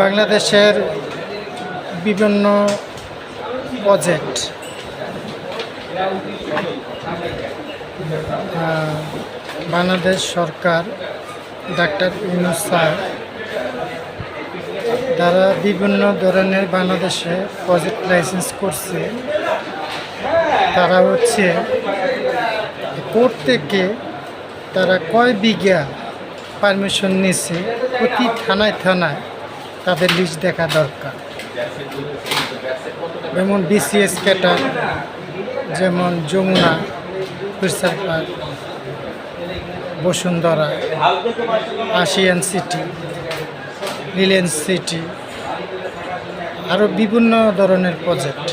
বাংলাদেশের বিভিন্ন প্রজেক্ট বাংলাদেশ সরকার doctor Yunus sir তারা বিভিন্ন ধরনের বাংলাদেশে প্রজেক্ট লাইসেন্স করছে। তারা হচ্ছে কোর্ট থেকে তারা কয় বিঘা পারমিশন নিছে প্রতি থানায় থানায় তাদের লিস্ট দেখা দরকার। যেমন বিসিএস ক্যাটার, যেমন Jamuna future park, Bashundhara, Ashiyan city, Reliance city, আরও বিভিন্ন ধরনের প্রজেক্ট।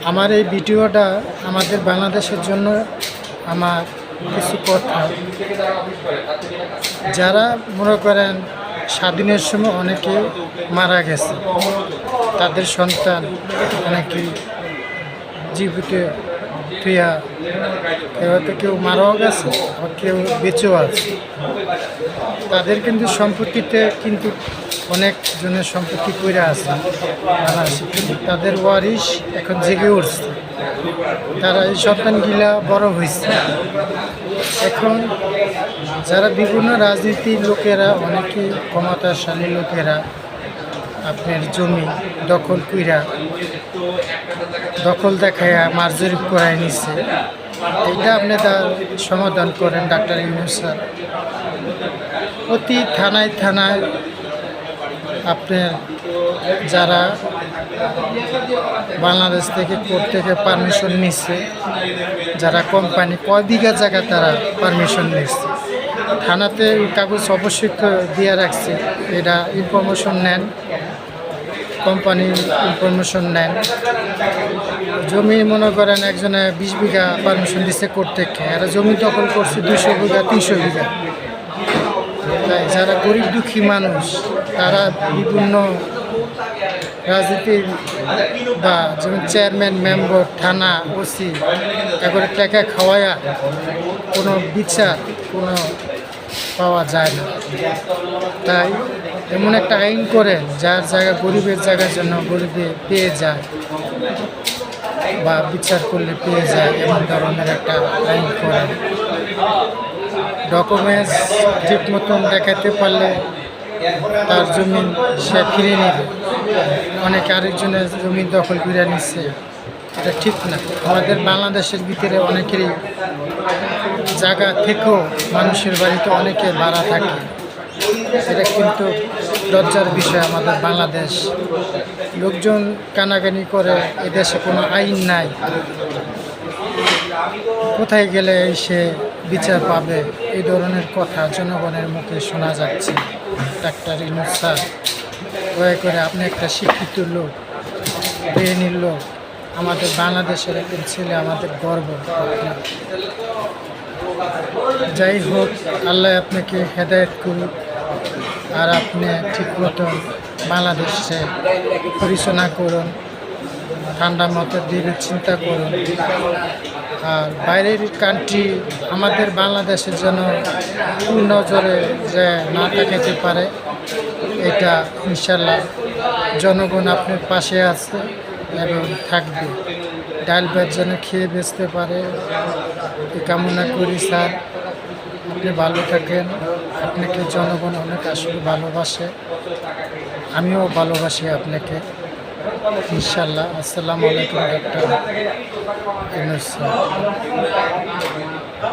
আমার এই ভিডিওটা আমাদের বাংলাদেশের জন্য আমার কিছু কথা, যারা মনে করেন স্বাধীনের সময় অনেকে মারা গেছে, তাদের সন্তান অনেকেই জীবিত থুয়া, কেউ মারাও গেছে, আবার কেউ বেঁচেও আছে। তাদের কিন্তু সম্পত্তিতে কিন্তু অনেক জনের সম্পত্তি কইরা আছে, কিন্তু তাদের ওয়ারিশ এখন জেগে উঠছে। তারা এই সন্তানগুলা বড় হয়েছে। এখন যারা বিভিন্ন রাজনীতির লোকেরা, অনেকেই ক্ষমতাশালী লোকেরা আপনার জমি দখল কইরা দখল দেখাইয়া মার্জরি করাই নিছে। এটা আপনি তার সমাধান করেন ডাক্তার ইউনূস স্যার। প্রতি থানায় থানায় আপনার যারা বাংলাদেশ থেকে কোর্ট থেকে পারমিশন নিচ্ছে, যারা কোম্পানি কয় বিঘা জায়গা তারা পারমিশন নিচ্ছে, থানাতে কাগজ অবশ্যই দিয়ে রাখছে। এটা ইনফরমেশন নেন, কোম্পানির ইনফরমেশন নেন। জমি মনে করেন একজনে 20 বিঘা পারমিশন দিচ্ছে কোর্ট থেকে, এরা জমি দখল করছে 200 বিঘা 300 বিঘা। তাই যারা গরিব দুঃখী মানুষ, তারা বিভিন্ন রাজনীতির বা যেমন চেয়ারম্যান, মেম্বার, থানা, ওসি এগুলো টাকা খাওয়ায়া কোনো বিচার কোনো পাওয়া যায় না। তাই এমন একটা আইন করে যার জায়গা গরিবের জায়গার জন্য গরিবে পেয়ে যায় বা বিচার করলে পেয়ে যায়, এমন ধরনের একটা আইন করে। ডকুমেন্টস ঠিক মতন দেখাতে পারলে তার জমি সে ফিরে নেবে। অনেকে আরেকজনের জমি দখল করে নিচ্ছে, এটা ঠিক না। আমাদের বাংলাদেশের ভিতরে অনেকেরই জায়গা থেকেও মানুষের বাড়িতে অনেকে ভাড়া থাকে। এটা কিন্তু লজ্জার বিষয়। আমাদের বাংলাদেশ লোকজন কানাকানি করে, এদেশে কোনো আইন নাই, কোথায় গেলে সে বিচার পাবে, এই ধরনের কথা জনগণের মুখে শোনা যাচ্ছে। ডাক্তার ইউনূস স্যার, দয়া করে আপনি একটা শিক্ষিত লোক, ব্রেনের লোক, আমাদের বাংলাদেশের একজন ছেলে, আমাদের গর্ব। যাই হোক, আল্লাহ আপনাকে হেদায়েত করুক, আর আপনি ঠিক মতন বাংলাদেশে পরিচালনা করুন, ঠান্ডা মতো দিকে চিন্তা করুন। আর বাইরের কান্ট্রি আমাদের বাংলাদেশের জন্য নজরে যে না তাকাতে পারে, এটা ইনশাল্লাহ জনগণ আপনার পাশে আছে এবং থাকবে। ডাল ভাত যেন খেয়ে বেচতে পারে এই কামনা করি। স্যার, আপনি ভালো থাকেন। আপনাকে জনগণ অনেক আসলে ভালোবাসে, আমিও ভালোবাসি আপনাকে ইনশাল্লাহ। আসসালামু আলাইকুম ডাক্তার ইউনূস স্যার।